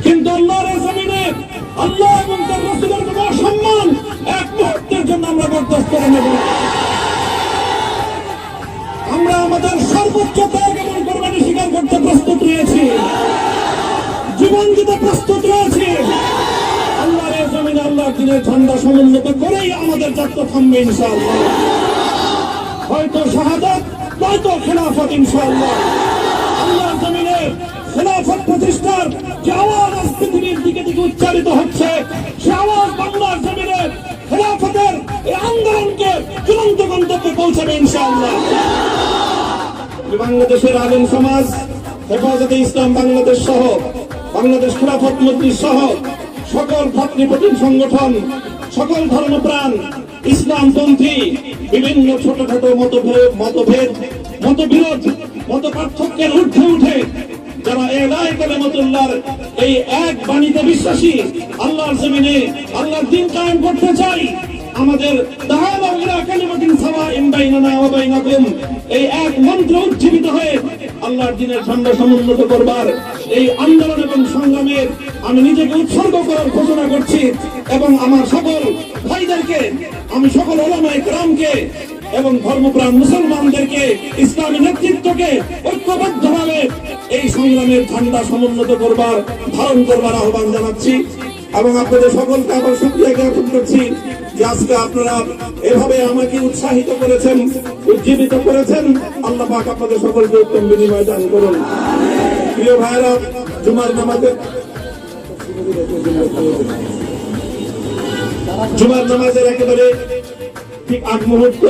কিন্তু আল্লাহর জমিনে আল্লাহ এবং তার রাসূলের কোনো অসম্মান এক মুহূর্তের জন্য আমরা বরদাস্ত করে নেব না। আমরা আমাদের সর্বোচ্চ ত্যাগ এবং কোরবানি স্বীকার করতে প্রস্তুত রয়েছি, জীবন দিতে প্রস্তুত রয়েছি। আল্লাহর জমিনে আল্লাহর দ্বীনের ঝান্ডা সমুন্নত করেই আমাদের যাত্রা থামবে ইনশাআল্লাহ। হয়তো শাহাদাত, নয়তো খেলাফত ইনশাআল্লাহ। আল্লাহর জমিনে খেলাফত প্রতিষ্ঠার যে আওয়াজ আজ পৃথিবীর দিকে দিকে উচ্চারিত হচ্ছে, সে আওয়াজ বাংলার জমিনে খেলাফতের এই আন্দোলনকে চূড়ান্ত গন্তব্যে পৌঁছাবে ইনশাআল্লাহ। বাংলাদেশের আলেম সমাজ, হেফাজতে ইসলাম বাংলাদেশ সহ বাংলাদেশ খেলাফত মজলিস সহ সকল ভাতৃপ্রতিম সংগঠন, সকল ধর্মপ্রাণ, ইসলামপন্থী বিভিন্ন ছোটখাটো মতভেদ, মতবিরোধ, মত পার্থক্যের ঊর্ধ্বে উঠে যারা এলাহি কালিমাতুল্লাহর এই এক বাণীতে বিশ্বাসী, আল্লাহর জমিনে আল্লাহর দ্বীন কায়েম করতে চাই, আমাদের তাআলা ইলা কালিমাতিন সাওয়াইন বাইনানা ওয়া বাইনাকুম এই এক মন্ত্র উজ্জীবিত হয়ে আল্লাহর দ্বীনের ঝান্ডা সমুন্নত করবার এই আন্দোলন এবং সংগ্রামের আমি নিজেকে উৎসর্গ করার ঘোষণা করছি। এবং আমার সকল ভাইদেরকে, আমি সকল উলামায়ে কেরামকে এবং ধর্মপ্রাণ মুসলমানদেরকে, ইসলামী নেতৃত্বকে ঐক্যবদ্ধভাবে এই সংগ্রামের ঝান্ডা সমুন্নত করবার, ধারণ করবার আহ্বান জানাচ্ছি। এবং আপনাদের সকলকে আবার শুকরিয়া জ্ঞাপন করছি যে আজকে আপনারা এভাবে আমাকে উৎসাহিত করেছেন, উজ্জীবিত করেছেন। আল্লাহ পাক আপনাদের সকলকে উত্তম বিনিময় দান করুন। প্রিয় ভাইরা, জুমার নামাজের একেবারে ঠিক আগ মুহূর্ত,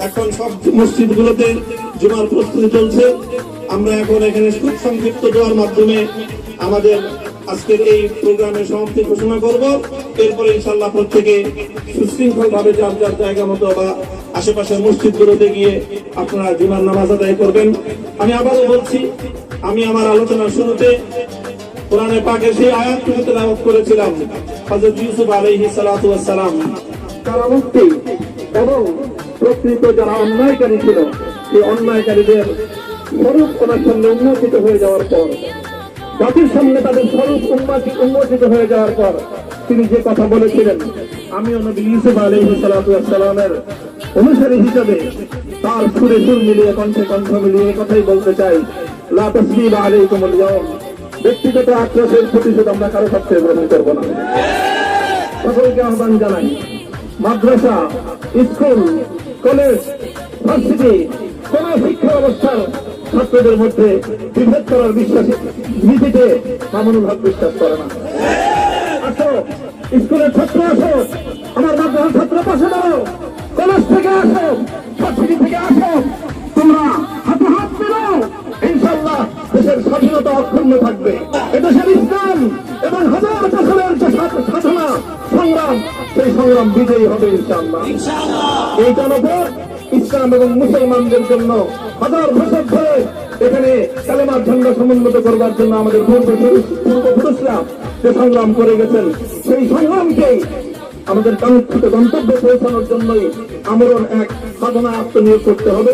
এখন সব মসজিদগুলোতে জুমার প্রস্তুতি চলছে। আমরা এখন এখানে খুব সংক্ষিপ্ত দোয়ার মাধ্যমে আমাদের আজকের এই প্রোগ্রামের সমাপ্তি ঘোষণা করব। এরপরে ইনশাআল্লাহ প্রত্যেকে সুশৃঙ্খল ভাবে যার যার জায়গা মতো বা আশেপাশের মসজিদগুলোতে গিয়ে আপনারা জুমার নামাজ আদায় করবেন। আমি আবারও বলছি, আমি আমার আলোচনার শুরুতে কোরআনে পাকের সেই আয়াতটুকু তেলাওয়াত করেছিলাম, হযরত ইউসুফ আলাইহিস সালাতু ওয়াস সালাম কারামুক্তি এবং প্রকৃত যারা অন্যায়কারী ছিল, সেই অন্যায়কারীদের স্বরূপ ওনার সামনে উন্মোচিত হয়ে যাওয়ার পর, জাতির সামনে তাদের স্বরূপ উন্মোচিত হয়ে যাওয়ার পর তিনি যে কথা বলেছিলেন, আমিও নবী ইউসুফ আলাইহিস সালাতু ওয়াস সালামের অনুসারী হিসেবে তার সুরে সুর মিলিয়ে, কণ্ঠে কণ্ঠ মিলিয়ে কথাই বলতে চাই, লা তাসবিবা আলাইকুমুল ইয়াউম। ব্যক্তিগত আক্রোশের প্রতিশোধ আমরা কারো কাছ থেকে গ্রহণ করব না। সকলকে আহ্বান জানাই, মাদ্রাসা, স্কুল, কলেজ, ভার্সিটি, কোন শিক্ষা ব্যবস্থার ছাত্রদের মধ্যে বিভেদ করার বিশ্বাসী নীতিতে মামুনুল বিশ্বাস করে না। আসো, স্কুলের ছাত্র আসো, আমার মাদ্রাসার ছাত্র পাশে দাঁড়ো, কলেজ থেকে আসো, ভার্সিটি থেকে আসো, তোমরা হাতে হাত মেলাও, ইনশাআল্লাহ দেশের স্বাধীনতা অক্ষুণ্ণ থাকবে। এদেশের ইসলাম এবং হাজার বছরের যে সাধনা সংগ্রাম, সেই সংগ্রাম বিজয়ী হবে ইনশাআল্লাহ। এই জনপদ ইসলাম এবং মুসলমানদের জন্য হাজার বছর ধরে এখানে কালেমার ঝান্ডা সমুন্নত করবার জন্য আমাদের পূর্বপুরুষরা যে সংগ্রাম করে গেছেন, সেই সংগ্রামকে আমাদের কাঙ্ক্ষিত গন্তব্যে পৌঁছানোর জন্যই আমরণ এক সাধনা আত্মনিয়োগ করতে হবে।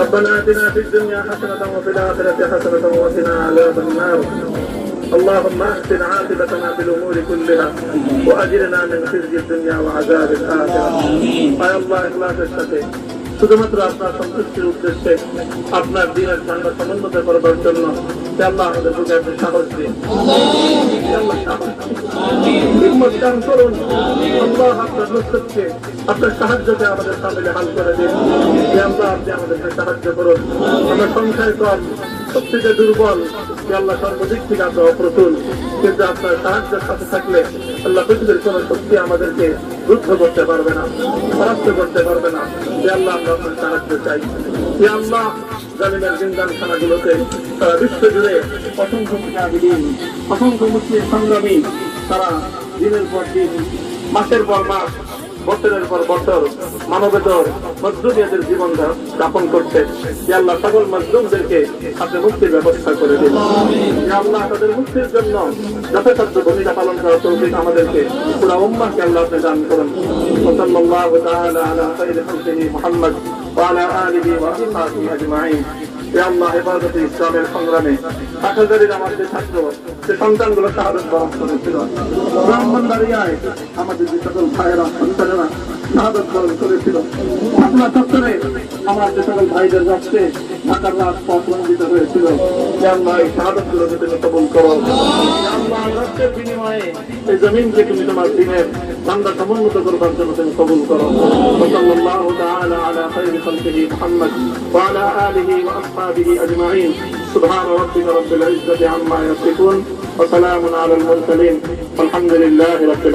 ربنا آتنا في الدنيا حسنة وفي الآخرة حسنة وقنا عذاب النار اللهم احسن عاقبتنا في الأمور كلها وأجرنا من خزي الدنيا وعذاب الآخرة يا الله إخلاصের সাথে শুধুমাত্র আপনার সন্তুষ্টির উদ্দেশ্যে আপনার দ্বীনের ঝান্ডা সমুন্নত করবার জন্য আল্লাহ আমাদের বুকে আপনি সাহস দিন, হিম্মত দান করুন। আল্লাহ আপনার নুসরতকে, আপনার সাহায্যকে আমাদের সামনে হাল করে দিন। আল্লাহ আপনি আমাদেরকে সাহায্য করুন। আমরা সংখ্যায় কম, শক্তিতে দুর্বল, আল্লাহ সর্বদিক থেকে আমরা অপ্রতুল, কিন্তু আপনার সাহায্যের সাথে থাকলে আল্লাহ পৃথিবীর কোন শক্তি আমাদেরকে রুদ্ধ করতে পারবে না, পরাস্ত করতে পারবে না। আল্লাহ আমরা আপনার সাহায্য চাই। আল্লাহ জালিমের জিন্দানখানাগুলোতে সারা বিশ্ব জুড়ে অসংখ্য মুজাহিদিন, অসংখ্য মুসলিম সংগ্রামী তারা দিনের পর দিন, মাসের পর মাস, বছরের পর বছর মানবেতর মজলুমিয়াদের জীবন যাপন করছে। আল্লাহ সকল মজলুমদেরকে আপনি মুক্তির ব্যবস্থা করে দিন। আল্লাহ তাদের মুক্তির জন্য যথাসাধ্য ভূমিকা পালন করার তৌফিক আমাদেরকে, পুরা উম্মাহকে আল্লাহ আপনি দান করুন। সাল্লাল্লাহু তাআলা আলা খায়রি খালকিহি মুহাম্মদ ওয়া আলা আলিহি ওয়া আসহাবিহি আজমাইন। এ আল্লাহ হেফাজতে ইসলামের সংগ্রামে হাটহাজারীর আমার যে ছাত্র সে সন্তানগুলো শাহাদত বরণ করেছিল, ব্রাহ্মণবাড়িয়ায় আমাদের যে সকল ভাইয়েরা সন্তানেরা শাহাদত বরণ করেছিল, আপনার চত্বরে আমার যে সকল ভাইদের রক্তে ঢাকার রাজপথ রঞ্জিত হয়েছিল, যে আল্লাহ এই শাহাদত গুলোকে তুমি কবুল করো। আল্লাহ রক্তের বিনিময়ে এই জমিনকে তুমি তোমার দিনের বান্দা সমুন্নত করবার জন্য তুমি কবুল করো। সাল্লাল্লাহু তাআলা আলা খায়রি খালকিহি মুহাম্মদ ওয়া আলা আলিহি ওয়া আসহাবিহি আজমাইন। সুবহান রাব্বিকা রাব্বিল ইজ্জাতি আম্মা ইয়াসিফুন ওয়া সালামুন আলাল মুরসালিন ওয়ালহামদুলিল্লাহি রাব্বিল আলামিন।